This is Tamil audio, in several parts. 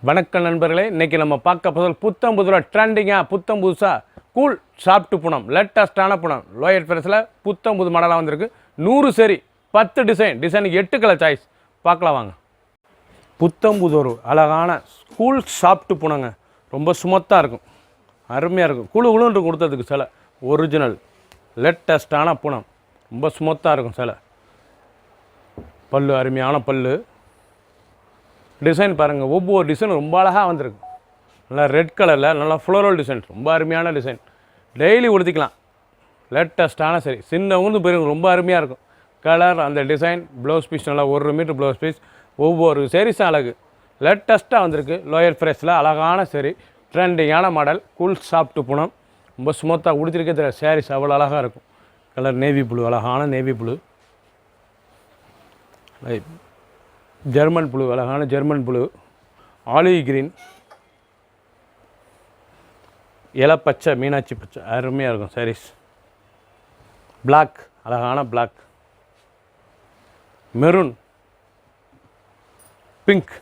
வணக்கம் நண்பர்களே, இன்றைக்கி நம்ம பார்க்க போகிறது புத்தம் புதுசாக ட்ரெண்டிங்காக புத்தம் புதுசாக கூல் சாஃப்ட்டு புனம் லேட்டஸ்ட்டான புனம் லோயர் ப்ரைஸில் புத்தம் புது மாடலாக வந்திருக்கு. 100 சரி 10 டிசைனுக்கு 8 கலர் சாய்ஸ் பார்க்கலாம் வாங்க. புத்தம் புது ஒரு அழகான கூல் சாஃப்ட்டு புனங்க, ரொம்ப சுமத்தாக இருக்கும், அருமையாக இருக்கும். குழுன்னு கொடுத்ததுக்கு சில ஒரிஜினல் லேட்டஸ்ட்டான புனம், ரொம்ப சுமத்தாக இருக்கும். சில பல்லு அருமையான பல்லு, டிசைன் பாருங்கள், ஒவ்வொரு டிசைனும் ரொம்ப அழகாக வந்திருக்கு. நல்லா ரெட் கலரில் நல்லா ஃப்ளோரல் டிசைன், ரொம்ப அருமையான டிசைன். டெய்லி உடுத்திக்கலாம். லேட்டஸ்ட்டான சரி, சின்னவங்க பெரியவங்க ரொம்ப அருமையாக இருக்கும். கலர் அந்த டிசைன், ப்ளவுஸ் பீஸ் நல்லா 1 மீட்டர் ப்ளவுஸ் பீஸ், ஒவ்வொரு சரிஸும் அழகு. லேட்டஸ்ட்டாக வந்திருக்கு. லோயர் ப்ரைஸில் அழகான சரி, ட்ரெண்டிங்கான மாடல், கூல் சாஃப்ட்டு புனம், ரொம்ப ஸ்மூத்தாக உடுத்திருக்கே தெரியாது. சாரீஸ் அவ்வளோ அழகாக இருக்கும். கலர் நேவி ப்ளூ, அழகான நேவி ப்ளூ, ஜெர்மன் ப்ளூ, அழகான ஜெர்மன் ப்ளூ, ஆலிவ் கிரீன், இலப்பச்சை, மீனாட்சி பச்சை, அருமையாக இருக்கும் சாரீஸ். பிளாக், அழகான black, maroon, pink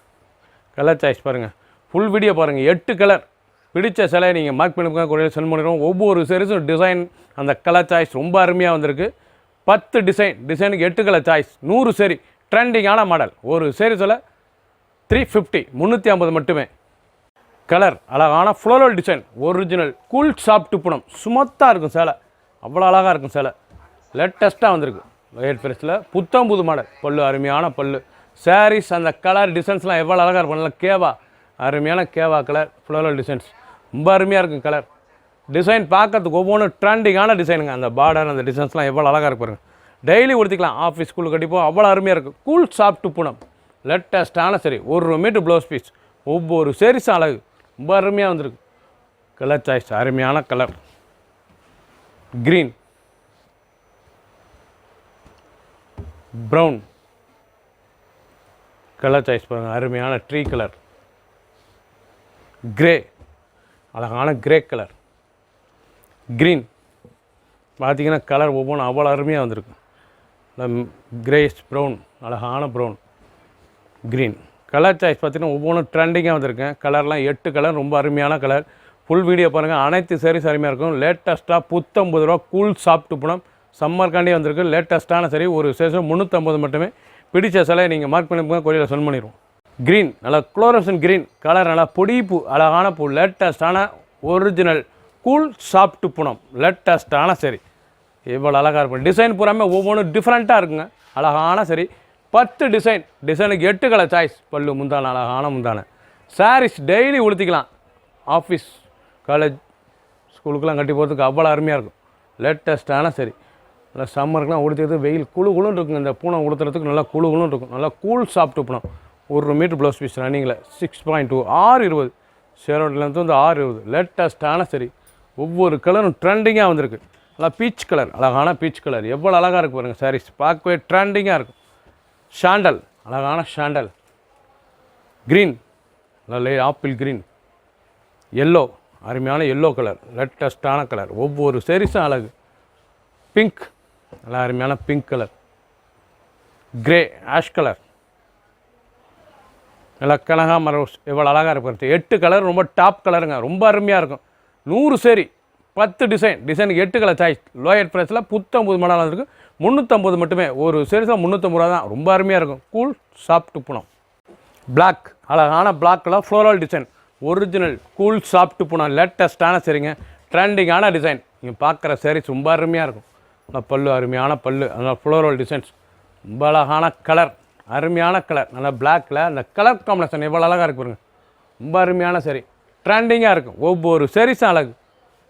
colour choice பாருங்கள். ஃபுல் வீடியோ பாருங்கள். 8 கலர் பிடிச்ச சிலையை நீங்கள் மார்க் பண்ணி கூட சென்ட் பண்ணிடுவோம். ஒவ்வொரு சாரீஸும் டிசைன் அந்த கலர் சாய்ஸ் ரொம்ப அருமையாக வந்திருக்கு. 10 டிசைனுக்கு 8 கலர் சாய்ஸ். 100 சரி ட்ரெண்டிங்கான மாடல். ஒரு சீரீஸில் 350 350 மட்டுமே. கலர் அழகான floral design, original cool soft Poonam, சுமத்தாக இருக்கும் சேலை, அவ்வளோ அழகாக இருக்கும் சேலை. லேட்டஸ்ட்டாக வந்திருக்கு. லோயர் ப்ரைஸில் புத்தம் புது மாடல். பல்லு அருமையான பல்லு. சாரீஸ் அந்த கலர் டிசைன்ஸ்லாம் எவ்வளோ அழகாக இருக்கும். நல்லா கேவா, அருமையான கேவா கலர், ஃப்ளோரல் டிசைன்ஸ் ரொம்ப அருமையாக இருக்கும். கலர் டிசைன் பார்க்கறதுக்கு ஒவ்வொன்றும் ட்ரெண்டிங்கான டிசைனுங்க. அந்த பார்டர் அந்த டிசைன்ஸ்லாம் எவ்வளோ அழகாக இருக்கு பாருங்கள். டெய்லி உடுத்திக்கலாம். ஆஃபீஸ் ஸ்கூலுக்கு கட்டிப்போம், அவ்வளோ அருமையாக இருக்கும். கூல் சாஃப்ட்டு புனம், லேட்டஸ்ட்டான சரி, 1 மீட்டர் ப்ளவுஸ் பீஸ், ஒவ்வொரு சரிஸும் அழகு, ரொம்ப அருமையாக வந்திருக்கு. கலர் சாய்ஸ் அருமையான colour. Green, brown colour choice பாருங்கள், அருமையான ட்ரீ கலர். கிரே, அழகான கிரே கலர். க்ரீன் பார்த்திங்கன்னா கலர் ஒவ்வொன்றும் அவ்வளோ அருமையாக வந்திருக்கு. கிரேஸ் ப்ரௌன், அழகான ப்ரௌன். க்ரீன் கலர் சாய்ஸ் பார்த்திங்கன்னா ஒவ்வொன்றும் ட்ரெண்டிங்காக வந்திருக்கேன். கலர்லாம் 8 கலர், ரொம்ப அருமையான கலர். ஃபுல் வீடியோ பாருங்கள். அனைத்து சாரீஸ் அருமையாக இருக்கும். லேட்டஸ்ட்டாக புத்தம் புது ரூபா கூல் சாஃப்ட்டு புனம், சம்மர்காண்டி வந்திருக்கு. லேட்டஸ்ட்டான சரி, ஒரு சேஷம் 350 மட்டுமே. பிடிச்ச சிலையை நீங்கள் மார்க் பண்ணி கொடியில் சென்ட் பண்ணிடுவோம். க்ரீன் நல்லா குளோரசன் க்ரீன் கலர், நல்லா பொடி பூ, அழகான பூ, லேட்டஸ்ட்டான ஒரிஜினல் கூல் சாஃப்ட்டு புனம், லேட்டஸ்ட்டான சரி, எவ்வளோ அழகாக இருக்கும். டிசைன் பூராமே ஒவ்வொன்றும் டிஃப்ரெண்ட்டாக இருக்குங்க. அழகான சரி, 10 டிசைனுக்கு 8 கலர் சாய்ஸ். பல்லு முந்தான, அழகான முந்தான. சாரீஸ் டெய்லி உடுத்திக்கலாம். ஆஃபீஸ் காலேஜ் ஸ்கூலுக்கெலாம் கட்டி போகிறதுக்கு அவ்வளோ அருமையாக இருக்கும். லேட்டஸ்ட்டான சரி, நல்லா சம்மருக்குலாம் உடுத்துறது வெயில் குழுன்னு இருக்குங்க. இந்த பூனை உடுத்துறதுக்கு நல்லா குழுன்னு இருக்கும். நல்லா கூல் சாஃப்ட்டு பூனம், 1 மீட்டர் ப்ளவுஸ் பீஸ் ரன்னிங்கில் 6.2 620 சேரோட்லேருந்து வந்து 620. லேட்டஸ்ட்டான சரி, ஒவ்வொரு கலரும் ட்ரெண்டிங்காக வந்திருக்கு. நல்லா பீச் கலர், அழகான பீச் கலர், எவ்வளோ அழகாக இருக்குது பாருங்கள். சாரீஸ் பார்க்கவே ட்ரெண்டிங்காக இருக்கும். ஷாண்டல், அழகான ஷாண்டல். க்ரீன் நல்ல ஆப்பிள் க்ரீன். எல்லோ, அருமையான எல்லோ கலர், லேட்டஸ்ட்டான கலர், ஒவ்வொரு சாரீஸும் அழகு. பிங்க், நல்லா அருமையான pink colour. Grey ash colour, நல்லா கனகாமர ரோஸ், எவ்வளோ அழகாக இருக்கு. 8 கலர், ரொம்ப டாப் கலருங்க, ரொம்ப அருமையாக இருக்கும். 100 சரி 10 டிசைனுக்கு 8 கலர் சாய்ஸ். லோயர் ப்ரைஸில் புத்தம் புது மாடலாக இருக்குது. 350 மட்டுமே. ஒரு சீரீஸாக 350 ரூபா தான். ரொம்ப அருமையாக இருக்கும். Cool soft Poonam. பிளாக், அழகான black colour, floral design, original cool soft Poonam, லேட்டஸ்ட்டான சரிங்க, ட்ரெண்டிங்கான டிசைன். நீங்கள் பார்க்குற சாரீஸ் ரொம்ப அருமையாக இருக்கும். அந்த பல்லு அருமையான பல்லு, அதனால் ஃப்ளோரல் டிசைன்ஸ், ரொம்ப அழகான கலர், அருமையான கலர். நல்லா பிளாக்கில் அந்த கலர் காம்பினேஷன் எவ்வளோ அழகாக இருக்கு பாருங்க. ரொம்ப அருமையான சரி, ட்ரெண்டிங்காக இருக்கும். ஒவ்வொரு சாரீஸும் அழகு.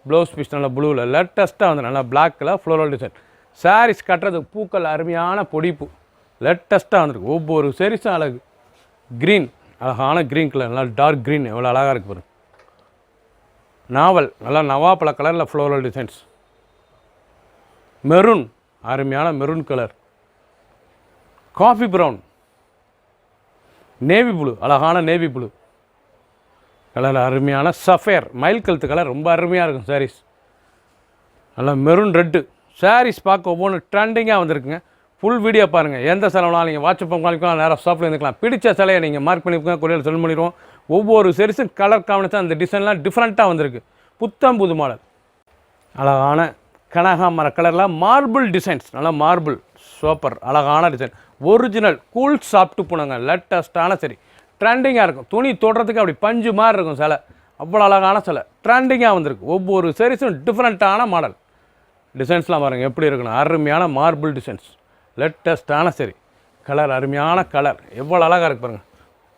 ப்ளவுஸ் பீஸ் நல்லா ப்ளூவில் லேட்டஸ்ட்டாக வந்து நல்லா பிளாக்கில் ஃப்ளோரல் டிசைன். சாரீஸ் கட்டுறதுக்கு பூக்கள் அருமையான பொடிப்பூ, லேட்டஸ்ட்டாக வந்துருக்கு. ஒவ்வொரு சாரீஸும் அழகு. க்ரீன், அழகான க்ரீன் கலர், நல்லா டார்க் க்ரீன், எவ்வளோ அழகாக இருக்குது பாருங்க. நாவல், நல்லா நவாப்பழ கலரில் ஃப்ளோரல் டிசைன்ஸ். மெரூன், அருமையான maroon colour. Coffee brown, navy blue, அழகான நேவி ப்ளூ கலர், அருமையான சஃபேர் மயில் கழுத்து கலர், ரொம்ப அருமையாக இருக்கும் சாரீஸ். நல்லா மெரூன் ரெட்டு. சாரீஸ் பார்க்க ஒவ்வொன்று ட்ரெண்டிங்காக வந்திருக்குங்க. ஃபுல் வீடியோ பாருங்கள். எந்த செலவுனாலும் நீங்கள் வாட்ஸ்அப் காலிக்கலாம், நேராக ஷாப்பில் இருந்துக்கலாம். பிடிச்ச சிலையை நீங்கள் மார்க் பண்ணிக்கோங்க, கொரியர் சென்ட் பண்ணிடுவோம். ஒவ்வொரு சரிஸும் கலர் காம்பினேஷன் அந்த டிசைன்லாம் டிஃப்ரெண்ட்டாக வந்திருக்கு. புத்தம் புது மாடல். அழகான கனகாமர கலரில் மார்பிள் டிசைன்ஸ், நல்லா மார்பிள் சூப்பர் அழகான டிசைன். ஒரிஜினல் கூல் சாஃப்ட் பூனங்க, லேட்டஸ்ட்டான சரி, ட்ரெண்டிங்காக இருக்கும். துணி தொடுறதுக்கு அப்படி பஞ்சு மாதிரி இருக்கும் சிலை, அவ்வளோ அழகான சிலை, ட்ரெண்டிங்காக வந்திருக்கு. ஒவ்வொரு சரிஸும் டிஃப்ரெண்ட்டான மாடல். டிசைன்ஸ்லாம் பாருங்கள் எப்படி இருக்குன்னு, அருமையான மார்பிள் டிசைன்ஸ், லேட்டஸ்ட்டான சரி, கலர் அருமையான கலர், எவ்வளோ அழகாக இருக்குது பாருங்கள்.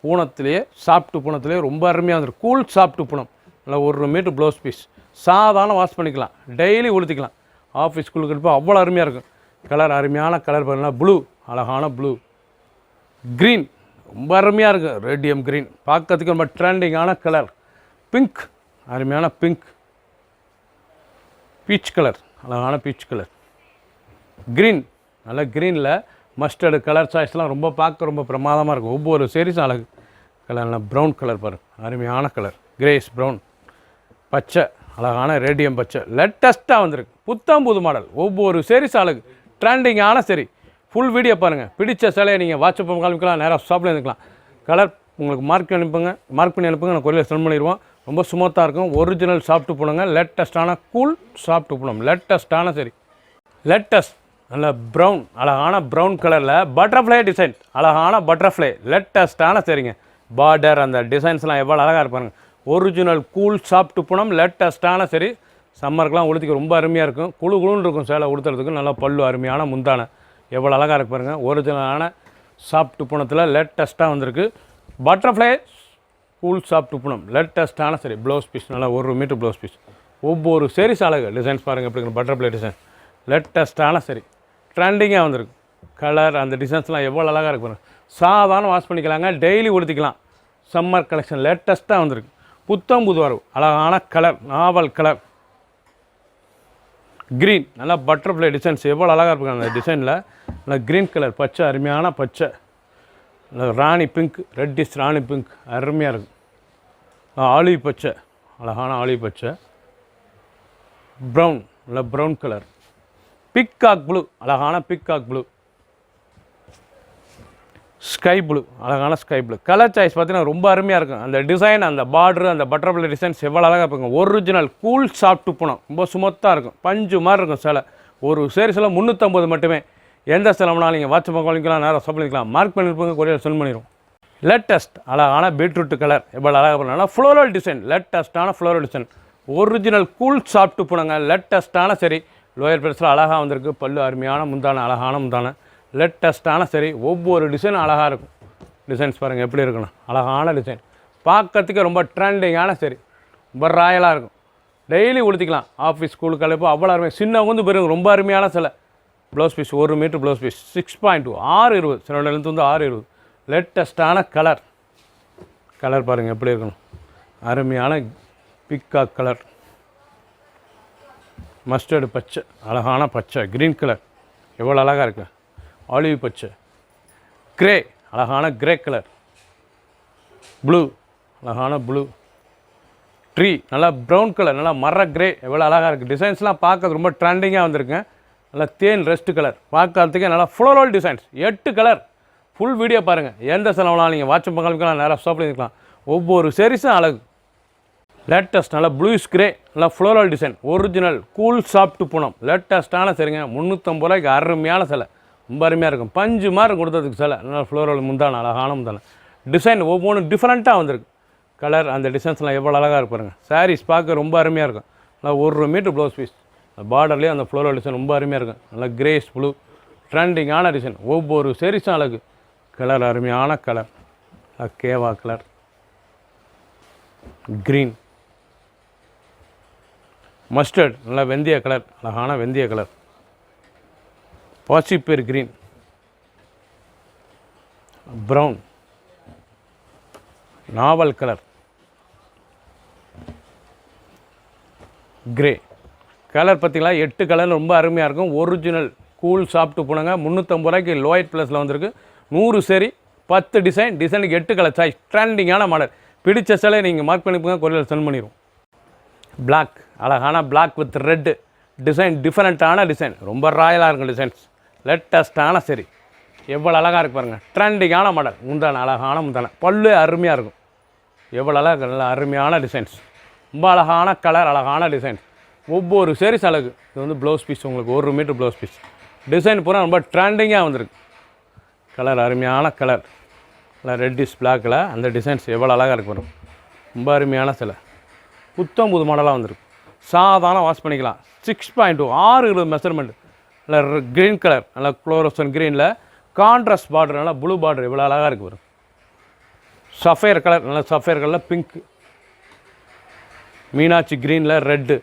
பூனத்திலேயே சாஃப்ட்டு பூனத்திலேயே ரொம்ப அருமையாக வந்துருக்கு. கூல் சாஃப்ட்டு பூனம், நல்லா 1 மீட்டர் ப்ளவுஸ் பீஸ், சாதாரண வாஷ் பண்ணிக்கலாம், டெய்லி உடுத்திக்கலாம். ஆஃபீஸ் ஸ்கூலுக்கு இருப்போம், அவ்வளோ அருமையாக இருக்கும். கலர் அருமையான கலர் பாருங்கள், ப்ளூ அழகான ப்ளூ, க்ரீன் ரொம்ப அருமையாக இருக்குது, ரேடியம் க்ரீன் பார்க்கறதுக்கு ரொம்ப ட்ரெண்டிங்கான கலர். பிங்க் அருமையான பிங்க், பீச் கலர் அழகான பீச் கலர், க்ரீன் நல்ல க்ரீனில் மஸ்டர்டு கலர் சாய்ஸ்லாம் ரொம்ப பார்க்க ரொம்ப பிரமாதமாக இருக்கும். ஒவ்வொரு சீரீஸும் அழகு. கலர் ப்ரௌன் கலர் பாருங்கள், அருமையான கலர், கிரேஸ் ப்ரௌன், பச்சை அழகான ரேடியம் பச்சை, லேட்டஸ்ட்டாக வந்திருக்கு. புத்தம் புது மாடல், ஒவ்வொரு சீரீஸ் அழகு, ட்ரெண்டிங்கான சரி. ஃபுல் வீடியோ பாருங்கள். பிடிச்ச சிலையை நீங்கள் வாட்ஸ்அப் காமிக்கலாம், நேராக ஷாப்பில் இருந்துக்கலாம். கலர் உங்களுக்கு மார்க் பண்ணி அனுப்புங்க, நான் கொரியர் சென்ட் பண்ணிடுவோம். ரொம்ப ஸ்மூத்தாக இருக்கும். ஒரிஜினல் சாஃப்ட் பூனங்க, லேட்டஸ்ட்டான கூல் சாஃப்ட் பூனம், லேட்டஸ்ட்டான சரி, லேட்டஸ்ட் நல்ல ப்ரௌன் அழகான ப்ரௌன் கலரில் பட்டர்ஃப்ளை டிசைன், அழகான பட்டர்ஃப்ளை, லேட்டஸ்ட்டான சரிங்க. பார்டர் அந்த டிசைன்ஸ்லாம் எவ்வளோ அழகாக இருப்பாருங்க. ஒரிஜினல் கூல் சாஃப்ட் பூனம், லேட்டஸ்ட்டான சரி. சம்மருக்குலாம் உடுத்திக்க ரொம்ப அருமையாக இருக்கும். குழுன்னு இருக்கும் சேலை உடுத்துறதுக்கு. நல்லா பல்லு அருமையான முந்தானை, எவ்வளோ அழகாக இருக்கு பாருங்கள். ஒரிஜினலான சாஃப்ட் பூனத்தில் லேட்டஸ்ட்டாக வந்திருக்கு. பட்டர்ஃப்ளை கூல் சாஃப்ட் பூனம், லேட்டஸ்ட்டான சரி. ப்ளவுஸ் பீஸ் நல்லா 1 மீட்டர் ப்ளவுஸ் பீஸ். ஒவ்வொரு சீரீஸ் அழகு. டிசைன்ஸ் பாருங்கள் எப்படி இருக்கு, பட்டர்ஃப்ளை டிசைன், லேட்டஸ்ட்டான சரி, ட்ரெண்டிங்காக வந்திருக்கு. கலர் அந்த டிசைன்ஸ்லாம் எவ்வளோ அழகாக இருக்கு பாருங்கள். சாதாரண வாஷ் பண்ணிக்கலாங்க, டெய்லி உடுத்திக்கலாம். சம்மர் கலெக்ஷன் லேட்டஸ்ட்டாக வந்திருக்கு. புத்தம் புது வரவு, அழகான கலர், நாவல் கலர், க்ரீன் நல்லா பட்டர்ஃப்ளை டிசைன்ஸ் எவ்வளோ அழகாக இருப்பாங்க. அந்த டிசைனில் நல்லா க்ரீன் கலர், பச்சை அருமையான பச்சை, ராணி பிங்க், ரெட்டிஷ் ராணி பிங்க் அருமையாக இருக்கும். ஆலிவ் பச்சை அழகான ஆலிவ் பச்சை, ப்ரௌன் நல்லா ப்ரௌன் கலர், பிக்காக் ப்ளூ அழகான பிக்காக் ப்ளூ, ஸ்கை ப்ளூ அழகான ஸ்கை ப்ளூ. கலர் சாய்ஸ் பார்த்தீங்கன்னா ரொம்ப அருமையாக இருக்கும். அந்த டிசைன், அந்த பார்டரு, அந்த பட்டர்ஃப்ளை டிசைன்ஸ் எவ்வளோ அழகாக இருப்பாங்க. ஒரிஜினல் கூல் சாஃப்ட் பூனம், ரொம்ப சுமத்தாக இருக்கும், பஞ்சு மாதிரி இருக்கும் சேலை. ஒரு சீரீஸில் 350 மட்டுமே. எந்த செலவுனாலும் நீங்கள் வாட்ஸ்அப் பண்ணிக்கலாம், நேரம் பண்ணிக்கலாம். மார்க் பண்ணியிருப்பாங்க, கொரியர் சென்ட் பண்ணிடும். லேட்டஸ்ட் அழகான பீட்ரூட் கலர் எவ்வளோ அழகாக பண்ணாலும் ஃப்ளோரல் டிசைன், லேட்டஸ்ட்டான floral design. Original cool soft பூனங்க, லேட்டஸ்ட்டான சரி. லோயர் ப்ரைஸில் அழகாக வந்திருக்கு. பல்லு அருமையான முந்தானை, அழகான முந்தானை, லேட்டஸ்ட்டான சரி. ஒவ்வொரு டிசைனும் அழகாக இருக்கும். டிசைன்ஸ் பாருங்கள் எப்படி இருக்கணும், அழகான டிசைன், பார்க்கறதுக்கு ரொம்ப ட்ரெண்டிங்கான சரி, ரொம்ப ராயலாக இருக்கும். டெய்லி உடுத்திக்கலாம். ஆஃபீஸ் ஸ்கூலுக்கு அழைப்போ அவ்வளோ அருமையாக. சின்னவங்க வந்து பெருங்க ரொம்ப அருமையான சிலை. Blouse piece 1 metre blouse piece, 6.2 6.20, சில லென்த் வந்து 6.20. லேட்டஸ்ட்டான கலர், கலர் பாருங்கள் எப்படி இருக்கணும், அருமையான பிக்காக் கலர், மஸ்டர்டு பச்சை அழகான பச்சை, க்ரீன் கலர் எவ்வளோ அழகாக இருக்குது, ஆலிவ் பச்சை, கிரே அழகான கிரே கலர், ப்ளூ அழகான ப்ளூ, ட்ரீ நல்லா ப்ரௌன் கலர், நல்லா மர கிரே எவ்வளோ அழகாக இருக்குது. டிசைன்ஸ்லாம் பார்க்க ரொம்ப ட்ரெண்டிங்காக வந்திருக்குங்க. நல்லா தேன் ரெஸ்ட் கலர், பார்க்கறதுக்கே நல்லா floral designs 8 colour. Full video பாருங்கள். எந்த செலவுனாலும் நீங்கள் வாட்ஸ்அப் பண்ணிக்கலாம், நேராக ஷாப்பில் இருக்கலாம். ஒவ்வொரு சீரீஸும் அழகு. லேட்டஸ்ட் நல்லா ப்ளூஸ் கிரே, நல்லா floral design, original cool soft Poonam, லேட்டஸ்ட்டான சரிங்க. 350 ரூபாய்க்கு அருமையான சிலை, ரொம்ப அருமையாக இருக்கும். பஞ்சு மாதிரி கொடுத்ததுக்கு சிலை, நல்லா ஃப்ளோரல் முந்தான, அழகான முந்தான. டிசைன் ஒவ்வொன்றும் டிஃப்ரெண்ட்டாக வந்திருக்கு. கலர் அந்த டிசைன்ஸ்லாம் எவ்வளோ அழகாக இருப்பாருங்க. சாரீஸ் பார்க்க ரொம்ப அருமையாக இருக்கும். நல்லா 1 மீட்டர் ப்ளவுஸ் பீஸ், பார்டர்லேயே அந்த ஃப்ளோரல் டிசைன் ரொம்ப அருமையாக இருக்கும். நல்லா கிரேஸ் ப்ளூ, ட்ரெண்டிங்கான டிசைன். ஒவ்வொரு சீரீஸும் அழகு. கலர் அருமையான கலர், கேவா கலர், க்ரீன், மஸ்டர்ட் நல்லா வெந்தய கலர், அழகான வெந்தய கலர், பாசிப்பேர் க்ரீன், ப்ரௌன், நாவல் கலர், கிரே கலர். பார்த்திங்களா 8 கலர் ரொம்ப அருமையாக இருக்கும். ஒரிஜினல் கூல் சாஃப்ட் பூனங்க, 350 ரூபாய்க்கு லோயட் ப்ளஸில் வந்திருக்கு. 100 சரி, 10 டிசைன், டிசைனுக்கு 8 கலர் சாய்ஸ், ட்ரெண்டிங்கான மாடல். பிடிச்ச சிலை நீங்கள் மார்க் பண்ணிப்போங்க, கொரியர் சென்ட் பண்ணிடுவோம். பிளாக் அழகான பிளாக் வித் ரெட்டு டிசைன், டிஃப்ரெண்ட்டான டிசைன், ரொம்ப ராயலாக இருக்கும் டிசைன்ஸ். லேட்டஸ்ட்டான சரி, எவ்வளோ அழகாக இருக்கு பாருங்கள். ட்ரெண்டிங்கான மாடல். முந்தான அழகான முந்தான, பல்லு அருமையாக இருக்கும். எவ்வளோ அழகாக நல்ல அருமையான டிசைன்ஸ், ரொம்ப அழகான கலர், அழகான டிசைன்ஸ். ஒவ்வொரு சேரீஸ் அழகு. இது வந்து ப்ளவுஸ் பீஸ், உங்களுக்கு 1 மீட்டர் ப்ளவுஸ் பீஸ். டிசைன் பூரா ரொம்ப ட்ரெண்டிங்காக வந்திருக்கு. கலர் அருமையான கலர், இல்லை ரெட்டிஷ் பிளாக்கில் அந்த டிசைன்ஸ் எவ்வளோ அழகாக இருக்கு வரும். ரொம்ப அருமையான சிலை, புத்தம் புது மாடலாக வந்திருக்கு. சாதாரண வாஷ் பண்ணிக்கலாம். 6.2 6 கிலோ மெஷர்மெண்ட். இல்லை க்ரீன் கலர், நல்லா குளோரோசன் க்ரீனில் கான்ட்ராஸ்ட் பார்டர், நல்லா ப்ளூ பார்டர் எவ்வளோ அழகாக இருக்குது வரும். சஃபேர் கலர், நல்லா சஃபேர் கலரில் பிங்க், மீனாட்சி க்ரீனில் ரெட்டு,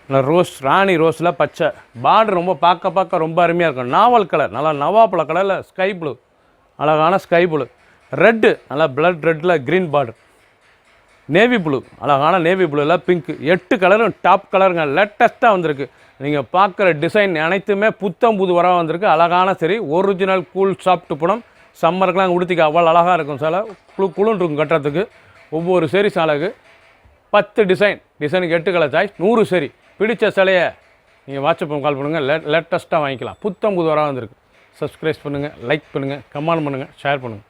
நல்லா ரோஸ், ராணி ரோஸில் பச்சை பார்டர். ரொம்ப பார்க்க ரொம்ப அருமையாக இருக்கும். நாவல் கலர், நல்லா நவாப்பழ கலரில் ஸ்கை ப்ளூ, அழகான ஸ்கை ப்ளூ. ரெட்டு, நல்லா பிளட் ரெட்டில் க்ரீன் பார்டர். நேவி ப்ளூ, அழகான நேவி ப்ளூவில் பிங்க். 8 கலரும் டாப் கலருங்க, லேட்டஸ்ட்டாக வந்திருக்கு. நீங்கள் பார்க்குற டிசைன் அனைத்துமே புத்தம் புது வர வந்திருக்கு. அழகான சரி, ஒரிஜினல் கூல் சாஃப்ட் புடம். சம்மருக்கெலாம் உடுத்திக்க அவ்வளோ அழகாக இருக்கும். சில குழுன்னு இருக்கும் கட்டுறதுக்கு. ஒவ்வொரு சேரீஸ் அழகு. 10 டிசைனுக்கு 8 கலர் சாய்ஸ், 100 சரி. பிடிச்ச சிலையை நீங்கள் வாட்ஸ்அப் கால் பண்ணுங்கள், லேட்டஸ்ட்டாக வாங்கிக்கலாம். புத்தம் புது வர வந்திருக்கு. சப்ஸ்கிரைப் பண்ணுங்கள், லைக் பண்ணுங்கள், கமெண்ட் பண்ணுங்கள், ஷேர் பண்ணுங்கள்.